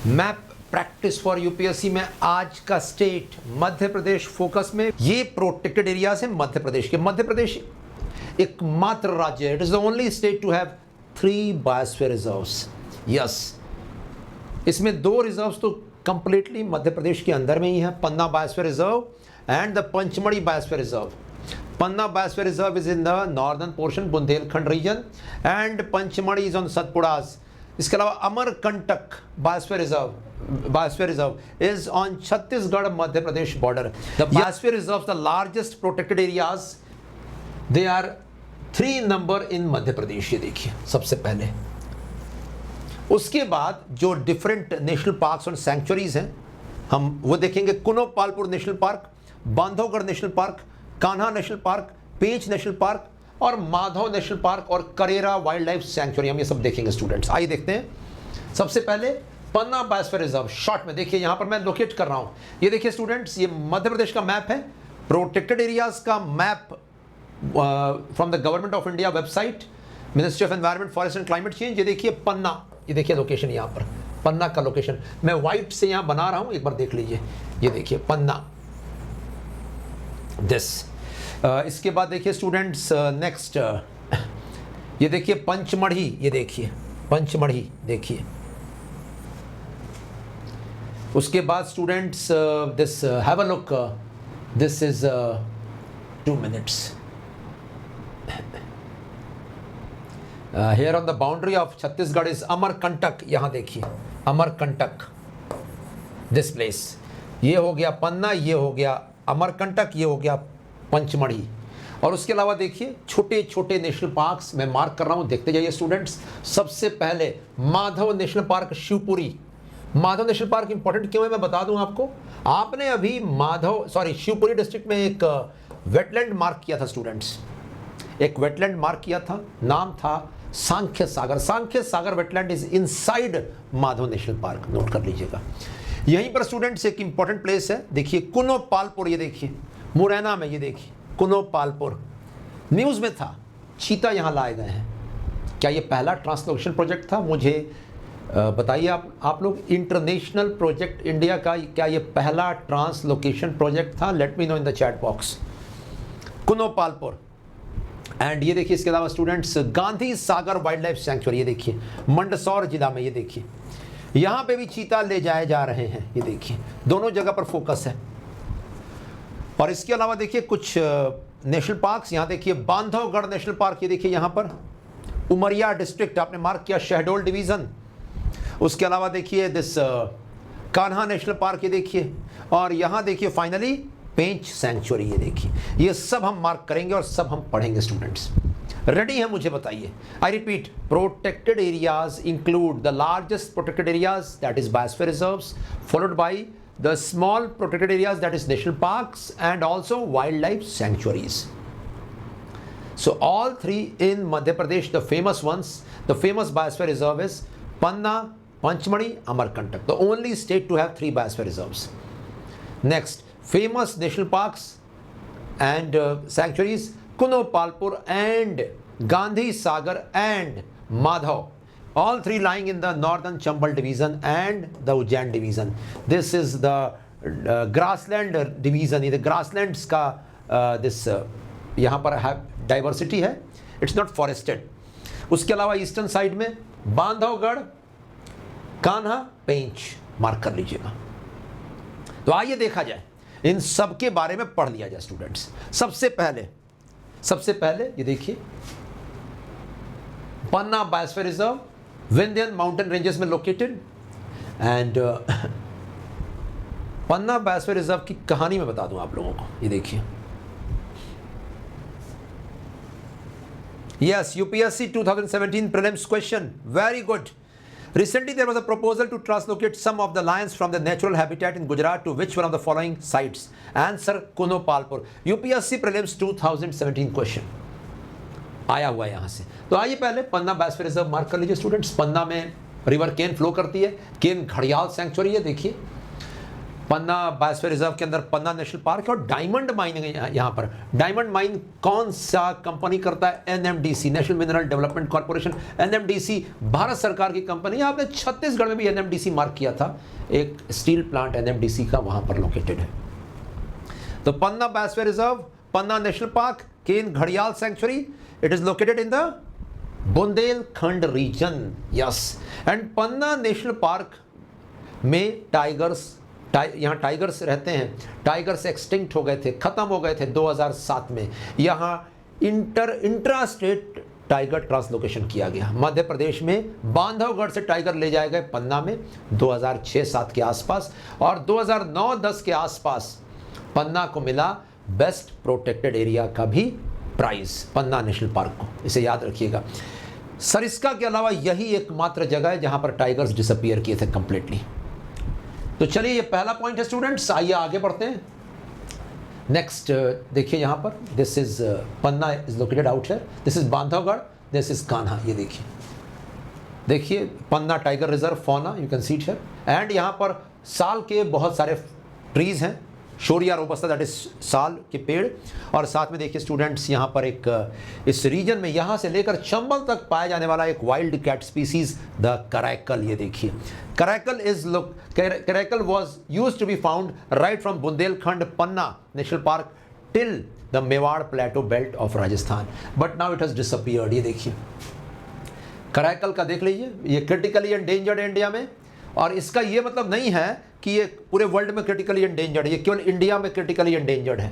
Map practice for UPSC में आज का स्टेट मध्य प्रदेश फोकस में। ये प्रोटेक्टेड एरियाज है मध्य प्रदेश के। मध्य प्रदेश एकमात्र राज्य है, it is the only state to have 3 biosphere reserves. Yes, इसमें 2 रिजर्व्स तो कंप्लीटली मध्य प्रदेश के अंदर में ही है, Panna biosphere reserve and the Pachmarhi biosphere reserve. Panna biosphere reserve is in the northern portion, Bundelkhand region, and Pachmarhi is on Satpuras. इसके अलावा Amarkantak biosphere reserve is on Chhattisgarh Madhya Pradesh border. The biosphere reserve the largest protected areas, they are 3 number in Madhya Pradesh. ये देखिए सबसे पहले। उसके बाद जो different national parks और सैंक्चुरीज हैं हम वो देखेंगे। Kuno Palpur national park, Bandhavgarh national park, Kanha national park, Pench national park और माधव नेशनल पार्क और करेरा वाइल्ड लाइफ सैंक्चुरी, हम ये सब देखेंगे स्टूडेंट्स। आइए देखते हैं। सबसे पहले पन्ना बायोस्फीयर रिजर्व शॉर्ट में देखिए, यहां पर मैं लोकेट कर रहा हूं। ये देखिए स्टूडेंट्स, ये मध्य प्रदेश का मैप है, प्रोटेक्टेड एरियाज का map from the government of India website, ministry of environment forest and climate change. ये देखिए पन्ना, ये देखिए लोकेशन यहाँ पर, पन्ना का लोकेशन मैं व्हाइट से यहाँ बना रहा हूँ, एक बार देख लीजिए। ये देखिए पन्ना दिस। इसके बाद देखिए स्टूडेंट्स नेक्स्ट, ये देखिए पंचमढ़ी, ये देखिए पंचमढ़ी देखिए। उसके बाद students this have a look, this is 2 minutes here on the boundary of Chhattisgarh is Amarkantak. यहाँ देखिए अमरकंटक, दिस प्लेस। ये हो गया पन्ना, ये हो गया अमरकंटक, ये हो गया पंचमढ़ी। और उसके अलावा देखिए छोटे छोटे नेशनल पार्क्स मैं मार्क कर रहा हूँ, देखते जाइए स्टूडेंट्स। सबसे पहले Madhav national park Shivpuri. Madhav national park important क्यों है मैं बता दूं आपको। आपने अभी शिवपुरी डिस्ट्रिक्ट में एक वेटलैंड मार्क किया था स्टूडेंट्स, एक वेटलैंड मार्क किया था, नाम था Sankhya Sagar. Sankhya Sagar wetland is inside Madhav national park, note कर लीजिएगा। यहीं पर स्टूडेंट्स एक इंपॉर्टेंट प्लेस है, देखिए कुनो पालपुर। ये देखिए मुरैना में, ये देखिए कुनो पालपुर, न्यूज़ में था, चीता यहाँ लाए गए हैं। क्या ये पहला ट्रांसलोकेशन प्रोजेक्ट था? मुझे बताइए आप लोग, इंटरनेशनल प्रोजेक्ट इंडिया का क्या ये पहला ट्रांसलोकेशन प्रोजेक्ट था? Let me know in the chat box. Kuno Palpur. And ये देखिए इसके अलावा students Gandhi Sagar wild life sanctuary, ये देखिए मंदसौर जिला में। ये देखिए यहाँ पे भी चीता ले जाए जा रहे हैं, ये देखिए दोनों जगह पर फोकस है। और इसके अलावा देखिए कुछ नेशनल पार्क्स, यहाँ देखिए बांधवगढ़ नेशनल पार्क, ये देखिए यहाँ पर उमरिया डिस्ट्रिक्ट आपने मार्क किया, शहडोल डिवीजन। उसके अलावा देखिए दिस कान्हा नेशनल पार्क, ये देखिए। और यहाँ देखिए फाइनली पेंच सैंक्चुरी, ये देखिए। ये सब हम मार्क करेंगे और सब हम पढ़ेंगे स्टूडेंट्स। रेडी है? मुझे बताइए। I repeat, protected areas include the largest protected areas, that is biosphere reserves, followed by the small protected areas, that is national parks, and also wildlife sanctuaries. So all 3 in Madhya Pradesh, the famous ones, the famous biosphere reserve is Panna, Panchmani, Amarkantak, the only state to have 3 biosphere reserves. Next, famous national parks and sanctuaries, Kuno Palpur and Gandhi Sagar and Madhav. All 3 lying in the northern Chambal division and the Ujjain division. This is the grassland division. ये grasslands का this यहाँ पर diversity है, it's not forested. उसके अलावा eastern side में बांधवगढ़, कान्हा, पेंच mark कर लीजिएगा। तो आइए देखा जाए, इन सब के बारे में पढ़ लिया जाए स्टूडेंट्स। सबसे पहले ये देखिए Panna biosphere reserve Vindhyan mountain ranges में located. And Panna biosphere reserve की कहानी मैं बता दूं आप लोगों को। ये देखिए, yes, UPSC 2017 prelims question, very good. Recently there was a proposal to translocate some of the lions from the natural habitat in Gujarat to which one of the following sites? Answer, Kuno Palpur. UPSC prelims 2017 question आया हुआ है यहाँ से। तो आइए पहले पन्ना biosphere reserve mark कर लीजिए स्टूडेंट्स। पन्ना में रिवर केन फ्लो करती है, केन घड़ियाल सैंक्चुरी है, देखिए पन्ना बायोस्फीयर रिजर्व के अंदर पन्ना नेशनल पार्क है और डायमंड माइनिंग है यहाँ पर। डायमंड माइन कौन सा कंपनी करता है? NMDC, national mineral development corporation. NMDC Bharat सरकार की कंपनी है। आपने छत्तीसगढ़ में भी एनएमडीसी मार्क किया था, एक स्टील प्लांट एनएमडीसी का वहां पर लोकेटेड है। तो Panna biosphere reserve, Panna national park, Ken घड़ियाल sanctuary, it is located in the Bundelkhand region, yes. And Panna national park में टाइगर्स, यहाँ टाइगर्स रहते हैं। टाइगर्स एक्सटिंक्ट हो गए थे, खत्म हो गए थे 2007 में। यहाँ इंट्रा स्टेट टाइगर ट्रांसलोकेशन किया गया। मध्य प्रदेश में बांधवगढ़ से टाइगर ले जाए गए पन्ना में 2006-07 के आसपास, और 2009-10 के आसपास पन्ना को मिला बेस्ट प्रोटेक्टेड एरिया का भी प्राइज, पन्ना नेशनल पार्क को, इसे याद रखिएगा। सरिस्का के अलावा यही एकमात्र जगह है जहां पर टाइगर्स डिसअपीयर किए थे कंप्लीटली। तो चलिए, ये पहला पॉइंट है स्टूडेंट्स। आइए आगे बढ़ते हैं। नेक्स्ट देखिए यहाँ पर, this is Panna is located out here, this is Bandhavgarh, this is Kanha. ये देखिए Panna tiger reserve fauna, you can see it here. And यहाँ पर साल के बहुत सारे ट्रीज हैं, शोरिया रोबस्टा, दैट इज साल के पेड़। और साथ में देखिए स्टूडेंट्स, यहाँ पर एक इस रीजन में यहाँ से लेकर चंबल तक पाया जाने वाला एक wild cat species, the caracal. ये देखिए, Karaikal was used to be found right from Bundelkhand Panna National Park till the Mewar Plateau belt of Rajasthan, but now it has disappeared। ये देखिए करैकल का देख लीजिए, ये क्रिटिकली एंडेंजर्ड है इंडिया में। और इसका ये मतलब नहीं है कि ये पूरे वर्ल्ड में क्रिटिकली एंडेंजर्ड है, ये केवल इंडिया में क्रिटिकली एंडेंजर्ड है।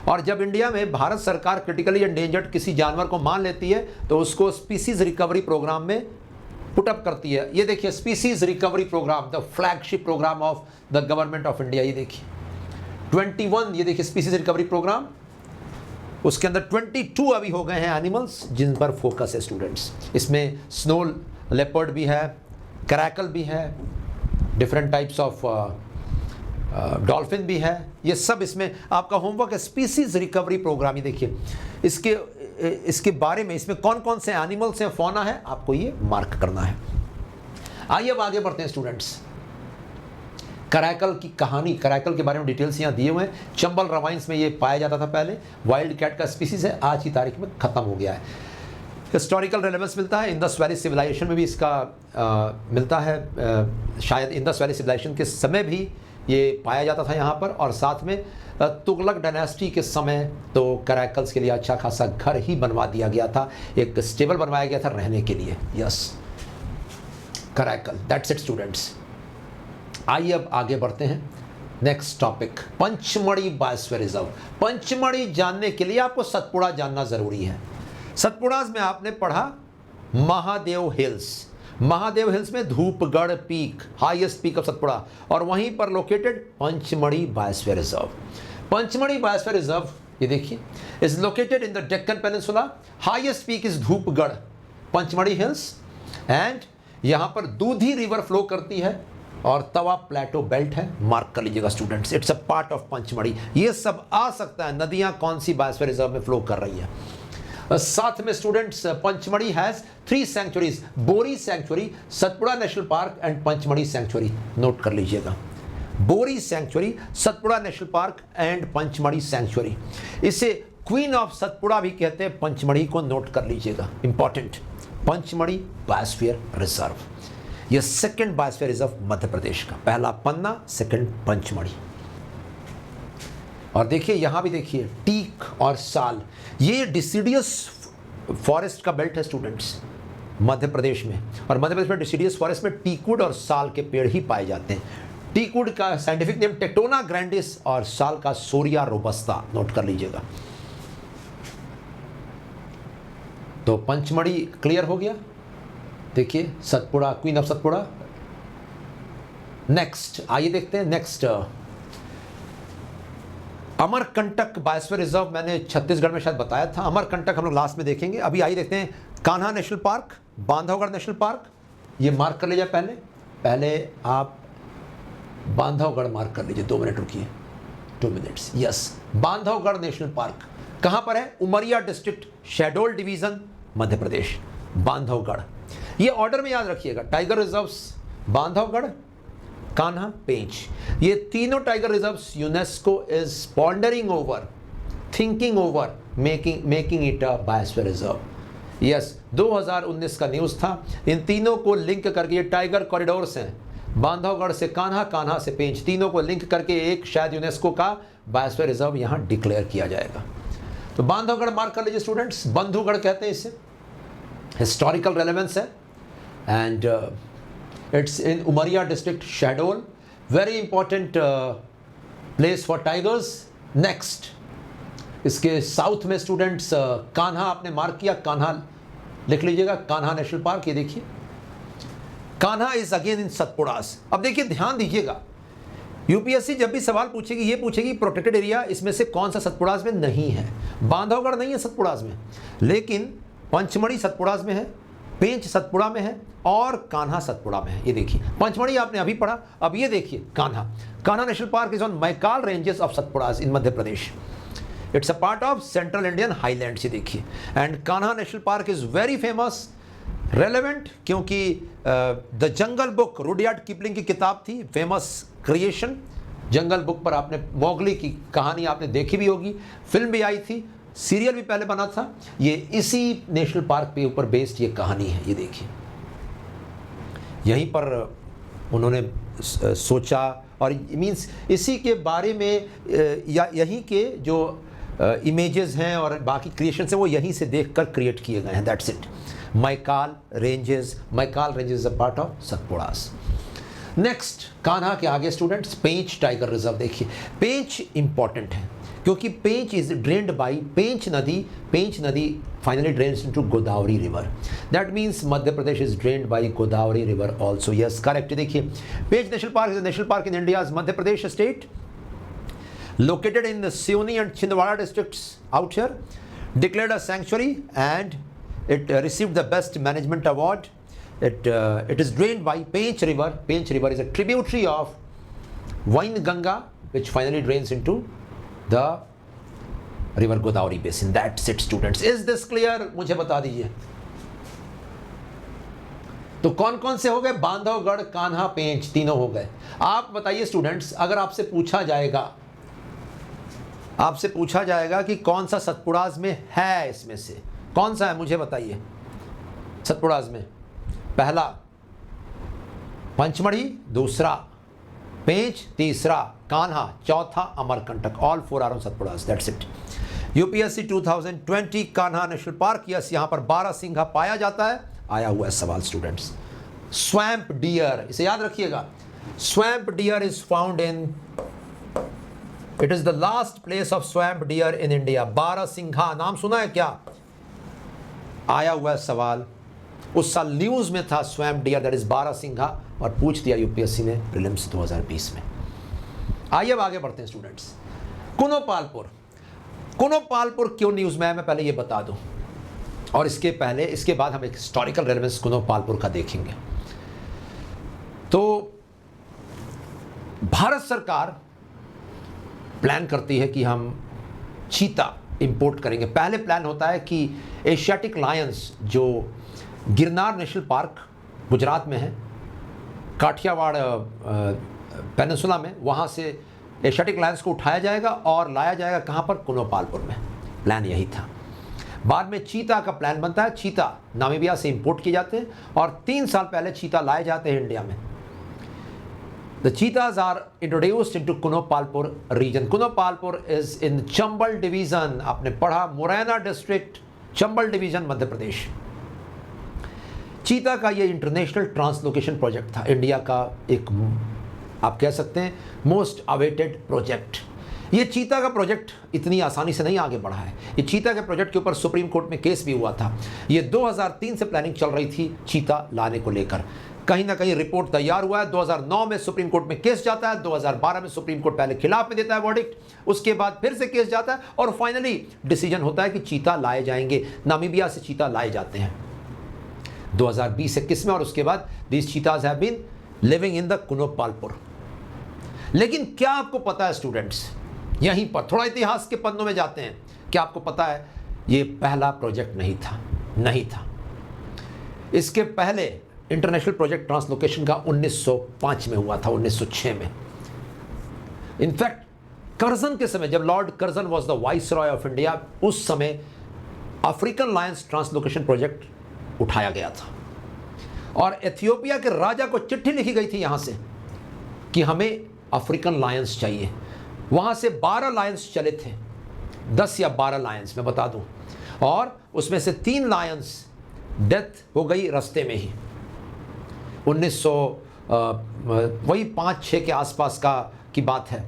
और जब इंडिया में भारत सरकार क्रिटिकली एंडेंजर्ड किसी जानवर को मान लेती है तो उसको स्पीसीज रिकवरी प्रोग्राम में पुटअप करती है। ये देखिए species recovery programme, the flagship programme of the government of India. ये देखिए 21, ये देखिए स्पीसीज रिकवरी प्रोग्राम, उसके अंदर 22 अभी हो गए हैं एनिमल्स जिन पर फोकस है स्टूडेंट्स। इसमें स्नो लेपर्ड भी है, करैकल भी है, डिफरेंट टाइप्स ऑफ डॉल्फिन भी है। ये सब इसमें आपका होमवर्क है, स्पीसीज रिकवरी प्रोग्राम। ये देखिए इसके बारे में, इसमें कौन कौन से एनिमल्स हैं, फौना है, आपको ये मार्क करना है। आइए अब आगे बढ़ते हैं स्टूडेंट्स। करैकल की कहानी, करैकल के बारे में डिटेल्स यहाँ दिए हुए हैं। चंबल रवाइंस में ये पाया जाता था पहले, वाइल्ड कैट का स्पीसीज है, आज की तारीख में खत्म हो गया है। हिस्टोरिकल रेलेवेंस मिलता है, इंडस वैली सिविलाइजेशन में भी इसका मिलता है। शायद इंडस वैली सिविलाइजेशन के समय भी ये पाया जाता था यहाँ पर। और साथ में तुगलक डायनेस्टी के समय तो करैकल्स के लिए अच्छा खासा घर ही बनवा दिया गया था, एक स्टेबल बनवाया गया था रहने के लिए। Yes, Karaikal, that's it students. आइए अब आगे बढ़ते हैं। Next topic, Pachmarhi biosphere reserve. Pachmarhi जानने के लिए आपको सतपुड़ा जानना जरूरी है। सतपुड़ा में आपने पढ़ा महादेव हिल्स, महादेव हिल्स में Dhupgarh peak, highest peak of Satpura, और वहीं पर located Pachmarhi biosphere reserve. Pachmarhi biosphere reserve, ये देखिए, is located in the Deccan peninsula. Highest peak is Dhupgarh Pachmarhi hills, and यहाँ पर दूधी रिवर फ्लो करती है और तवा प्लेटो बेल्ट है। मार्क कर लीजिएगा students, it's a part of Pachmarhi. ये सब आ सकता है, नदियाँ कौन सी बायोस्फीयर रिजर्व में फ्लो कर रही है। साथ में students, Pachmarhi has 3 sanctuaries, Bori sanctuary, Satpura national park and Pachmarhi sanctuary. Note कर लीजिएगा, Bori sanctuary, Satpura national park and Pachmarhi sanctuary. इसे क्वीन ऑफ सतपुड़ा भी कहते हैं, पंचमढ़ी को नोट कर लीजिएगा, इंपॉर्टेंट। पंचमढ़ी बायोस्फीयर रिजर्व, यह second biosphere reserve Madhya Pradesh का, पहला पन्ना, सेकंड पंचमढ़ी। और देखिए यहाँ भी देखिए टीक और साल, ये डिसीडियस फॉरेस्ट का बेल्ट है स्टूडेंट्स मध्य प्रदेश में। और मध्य प्रदेश में डिसीडियस फॉरेस्ट में टीकवुड और साल के पेड़ ही पाए जाते हैं। टीकवुड का साइंटिफिक नेम टेक्टोना ग्रैंडिस और साल का शोरिया रोबस्टा। नोट कर लीजिएगा। तो पंचमढ़ी क्लियर हो गया। देखिए Satpura, queen of Satpura. Next आइए देखते हैं। नेक्स्ट अमरकंटक बायोस्फीयर रिजर्व, मैंने छत्तीसगढ़ में शायद बताया था। अमरकंटक हम लोग लास्ट में देखेंगे। अभी आइए देखते हैं Kanha national park, Bandhavgarh national park. ये मार्क कर लीजिए, पहले आप बांधवगढ़ मार्क कर लीजिए। 2 मिनट रुकिए, 2 minutes. Yes, Bandhavgarh national park कहाँ पर है? उमरिया डिस्ट्रिक्ट, शहडोल डिवीजन, मध्य प्रदेश। बांधवगढ़, ये ऑर्डर में याद रखिएगा। टाइगर रिजर्व्स बांधवगढ़, कान्हा, पेंच, ये तीनों tiger reserves UNESCO is pondering over, thinking over making it a biosphere reserve. Yes, 2019 का न्यूज़ था। इन तीनों को लिंक करके, ये टाइगर कॉरिडोर्स हैं, बांधवगढ़ से कान्हा, कान्हा से पेंच, तीनों को लिंक करके एक शायद यूनेस्को का बायोस्फीयर रिजर्व यहाँ डिक्लेयर किया जाएगा। तो बांधवगढ़ मार्क कर लीजिए स्टूडेंट्स, बंधुगढ़ कहते हैं इसे, हिस्टोरिकल रेलेवेंस है, and it's in Umaria district, Shahdol, very important place for tigers. Next, इसके साउथ में स्टूडेंट्स कान्हा आपने मार्क किया, कान्हा लिख लीजिएगा, कान्हा नेशनल पार्क, ये देखिए कान्हा इज अगेन इन सतपुड़ास। अब देखिए ध्यान दीजिएगा, यूपीएससी जब भी सवाल पूछेगी ये पूछेगी प्रोटेक्टेड एरिया इसमें से कौन सा सतपुड़ास में नहीं है। बांधवगढ़ नहीं है सतपुड़ास में, लेकिन पंचमढ़ी सतपुड़ास में है, पेंच सतपुड़ा में है और कान्हा सतपुड़ा में है। ये देखिए, पंचमढ़ी आपने अभी पढ़ा, अब ये देखिए Kanha. Kanha national park is on Maikal ranges of Satpuras in Madhya Pradesh. It's a part of central Indian highlands, ये देखिए। And Kanha national park is very famous, relevant, क्योंकि the Jungle Book, Rudyard Kipling की किताब थी, फेमस क्रिएशन। जंगल बुक पर आपने मोगली की कहानी आपने देखी भी होगी, फिल्म भी आई थी, सीरियल भी पहले बना था। ये इसी नेशनल पार्क के ऊपर बेस्ड ये कहानी है। ये देखिए, यहीं पर उन्होंने सोचा, और मीन्स इसी के बारे में या यहीं के जो इमेजेस हैं और बाकी क्रिएशंस हैं वो यहीं से देखकर क्रिएट किए गए हैं। That's it. Maikal ranges is a part of Satpuras. Next, Kanha के आगे स्टूडेंट्स पेंच टाइगर रिजर्व। देखिए, पेंच इंपॉर्टेंट है क्योंकि Pench is drained by Pench नदी finally drains into Godavari river. That means Madhya Pradesh is drained by Godavari river also. Yes, correct. देखिए, Pench national park is a national park in India Madhya Pradesh state, located in the Sioni and Chhindwara districts out here, declared a sanctuary, and it received the best management award. It is drained by Pench River. Pench River is a tributary of Wainganga, which finally drains into the river Godavari basin. That's it, students. Is this clear? मुझे बता दीजिए। तो कौन कौन से हो गए? बांधवगढ़, कान्हा, पेंच, तीनों हो गए। आप बताइए स्टूडेंट्स, अगर आपसे पूछा जाएगा कि कौन सा सतपुड़ास में है, इसमें से कौन सा है, मुझे बताइए। सतपुड़ास में पहला पंचमढ़ी, दूसरा पेंच, तीसरा कान्हा, चौथा Amarkantak. All 4 are on Satpuras. That's it. UPSC 2020 Kanha national park. Yes, यहाँ पर 12 सिंघा पाया जाता है। आया हुआ है सवाल स्टूडेंट्स। स्वैम्प डियर, इसे याद रखिएगा। Swamp dear is found in, it is the last place of swamp dear in India. 12 Singha नाम सुना है क्या? आया हुआ है सवाल, उस साल न्यूज में था swamp dear, that is 12 Singha, और पूछ दिया यूपीएससी ने प्रीलिम्स 2020 में। आइए अब आगे बढ़ते हैं स्टूडेंट्स। कुनोपालपुर क्यों न्यूज में है, मैं पहले ये बता दूं, और इसके बाद हम एक हिस्टोरिकल रेलेवेंस कुनोपालपुर का देखेंगे। तो भारत सरकार प्लान करती है कि हम चीता इंपोर्ट करेंगे। पहले प्लान होता है कि एशियाटिक लायंस, जो गिरनार नेशनल पार्क गुजरात में है, काठियावाड़ पेनिनसुला में, वहाँ से एशियाटिक लायंस को उठाया जाएगा और लाया जाएगा कहाँ पर? कुनोपालपुर में। प्लान यही था। बाद में चीता का प्लान बनता है। चीता नामीबिया से इंपोर्ट किए जाते हैं और 3 साल पहले चीता लाए जाते हैं इंडिया में। The cheetahs are introduced into Kunopalpur region. Kunopalpur is in Chambal division. आपने पढ़ा, मुरैना डिस्ट्रिक्ट, चंबल डिवीजन, मध्य प्रदेश। चीता का ये इंटरनेशनल ट्रांसलोकेशन प्रोजेक्ट था, इंडिया का एक, आप कह सकते हैं, मोस्ट अवेटेड प्रोजेक्ट। ये चीता का प्रोजेक्ट इतनी आसानी से नहीं आगे बढ़ा है। ये चीता के प्रोजेक्ट के ऊपर सुप्रीम कोर्ट में केस भी हुआ था। ये 2003 से प्लानिंग चल रही थी चीता लाने को लेकर। कहीं ना कहीं रिपोर्ट तैयार हुआ है, 2009 में सुप्रीम कोर्ट में केस जाता है, 2012 में सुप्रीम कोर्ट पहले खिलाफ में देता है वर्डिक्ट, उसके बाद फिर से केस जाता है और फाइनली डिसीजन होता है कि चीता लाए जाएंगे। नामीबिया से चीता लाए जाते हैं 2020-21 में, और उसके बाद these cheetahs have been living in the Kunopalpur. लेकिन क्या आपको पता है स्टूडेंट्स, यहीं पर थोड़ा इतिहास के पन्नों में जाते हैं, क्या आपको पता है ये पहला प्रोजेक्ट नहीं था। इसके पहले इंटरनेशनल प्रोजेक्ट ट्रांसलोकेशन का 1905 में हुआ था, 1906 में। इनफैक्ट कर्जन के समय, जब Lord Curzon was the viceroy of India, उस समय अफ्रीकन लायंस ट्रांसलोकेशन प्रोजेक्ट उठाया गया था और एथियोपिया के राजा को चिट्ठी लिखी गई थी यहाँ से कि हमें अफ्रीकन लायंस चाहिए। वहाँ से 12 लायंस चले थे, 10 या 12 लायंस मैं बता दूं, और उसमें से 3 लायंस डेथ हो गई रास्ते में ही। 1900 वही 5-6 के आसपास की बात है।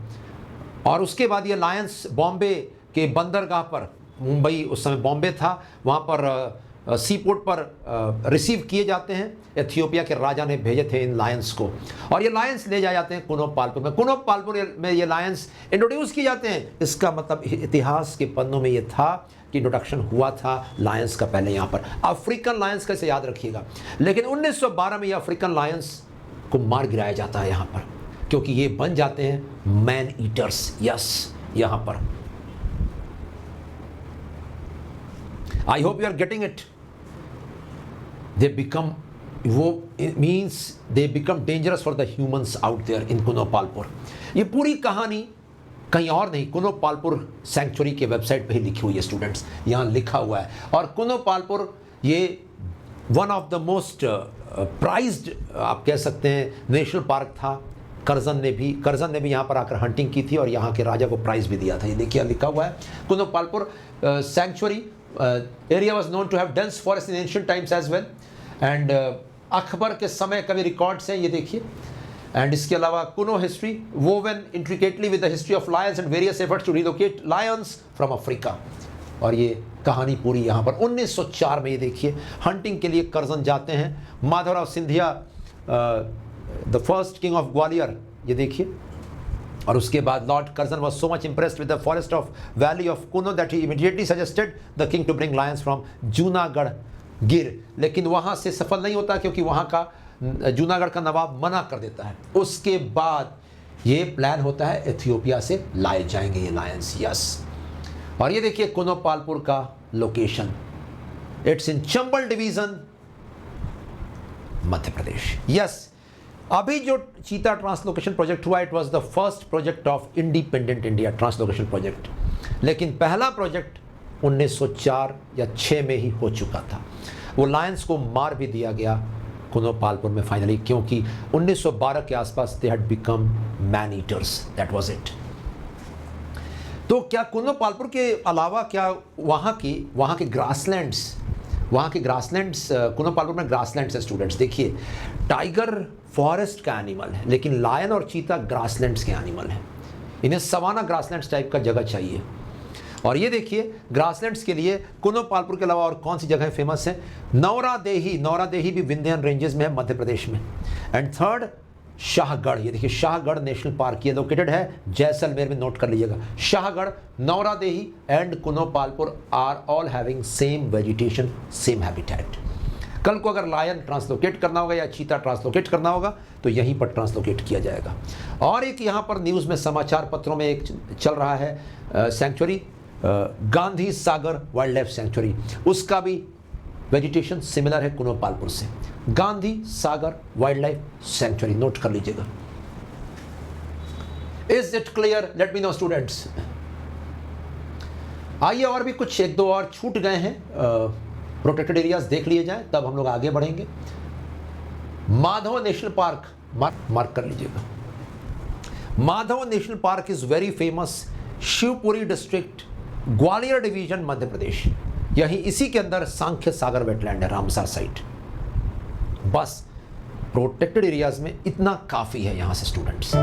और उसके बाद ये लायंस बॉम्बे के बंदरगाह पर, मुंबई उस समय बॉम्बे था, वहाँ पर सी पोर्ट पर रिसीव किए जाते हैं। एथियोपिया के राजा ने भेजे थे इन लायंस को, और ये लायंस ले जाए जाते हैं कुनोपालपुर में। कुनोपालपुर में ये लायंस इंट्रोड्यूस किए जाते हैं। इसका मतलब इतिहास के पन्नों में ये था कि इंट्रोडक्शन हुआ था लायंस का पहले यहाँ पर। अफ्रीकन लायंस कैसे याद रखिएगा। लेकिन 1912 में ये अफ्रीकन लायंस को मार गिराया जाता है यहाँ पर, क्योंकि ये बन जाते हैं मैन ईटर्स। यस, यहाँ पर I hope you are getting it. They become, वो means they become dangerous for the humans out there in कुनोपालपुर। ये पूरी कहानी कहीं और नहीं, कुनोपालपुर सैंक्चुरी के वेबसाइट पे ही लिखी हुई है स्टूडेंट्स, यहाँ लिखा हुआ है। और कुनोपालपुर ये one of the most prized आप कह सकते हैं नेशनल पार्क था। कर्जन ने भी यहाँ पर आकर हंटिंग की थी और यहाँ के राजा को प्राइज भी दिया था। ये देखिए लिखा हुआ है कुनोपालपुर sanctuary area was known to have dense forest in ancient times as well, and Akbar के समय का भी रिकॉर्ड्स हैं, ये देखिए। एंड इसके अलावा कुनो history woven intricately with the history of lions and various efforts to relocate lions from Africa। और ये कहानी पूरी यहाँ पर 1904 में, ये देखिए हंटिंग के लिए कर्जन जाते हैं। Madhavrao Scindia the first king of Gwalior, ये देखिए। और उसके बाद Lord Curzon was so much impressed with the forest of valley of Kuno that he immediately suggested the king to bring lions from Junagadh Gir. लेकिन वहाँ से सफल नहीं होता, क्योंकि वहाँ का जूनागढ़ का नवाब मना कर देता है। उसके बाद ये प्लान होता है एथियोपिया से लाए जाएंगे ये लायंस। यस, और ये देखिए कुनोपालपुर का location, it's in Chambal division, Madhya Pradesh. Yes, अभी जो चीता ट्रांसलोकेशन प्रोजेक्ट हुआ, it was the first project of independent India translocation project. लेकिन पहला प्रोजेक्ट 1904 या 6 में ही हो चुका था। वो लायंस को मार भी दिया गया कुनोपालपुर में फाइनली, क्योंकि 1912 के आसपास they had become man eaters, that was it. तो क्या कुनोपालपुर के अलावा क्या वहाँ के ग्रासलैंड्स, कुनोपालपुर में ग्रासलैंड्स है स्टूडेंट्स। देखिए टाइगर फॉरेस्ट का एनिमल है, लेकिन लायन और चीता ग्रासलैंड्स के एनिमल हैं। इन्हें सवाना ग्रासलैंड्स टाइप का जगह चाहिए। और ये देखिए ग्रासलैंड्स के लिए कुनोपालपुर के अलावा और कौन सी जगह फेमस है? नौरा देही भी विंध्यन रेंजेस में है, मध्य प्रदेश में। एंड थर्ड शाहगढ़, ये देखिए शाहगढ़ नेशनल पार्क, ये लोकेटेड है जैसलमेर में, नोट कर लीजिएगा। Shahgarh, Naura Dehi and Kunopalpur are all having same vegetation, same habitat. कल को अगर लायन ट्रांसलोकेट करना होगा या चीता ट्रांसलोकेट करना होगा तो यहीं पर ट्रांसलोकेट किया जाएगा। और एक यहाँ पर न्यूज़ में, समाचार पत्रों में एक चल रहा है sanctuary, Gandhi Sagar wild life sanctuary, उसका भी वेजिटेशन सिमिलर है कुनोपालपुर से। Gandhi Sagar wild life sanctuary, note कर लीजिएगा। Is it clear? Let me know students. आइए और भी कुछ एक दो और छूट गए हैं प्रोटेक्टेड एरियाज, देख लिए जाएं, तब हम लोग आगे बढ़ेंगे। माधव नेशनल पार्क, मार्क कर लीजिएगा। Madhav national park is very famous, Shivpuri district, Gwalior division, Madhya Pradesh. यही इसी के अंदर सांख्य सागर वेटलैंड है, रामसर साइट। बस प्रोटेक्टेड एरियाज में इतना काफी है यहां से स्टूडेंट्स।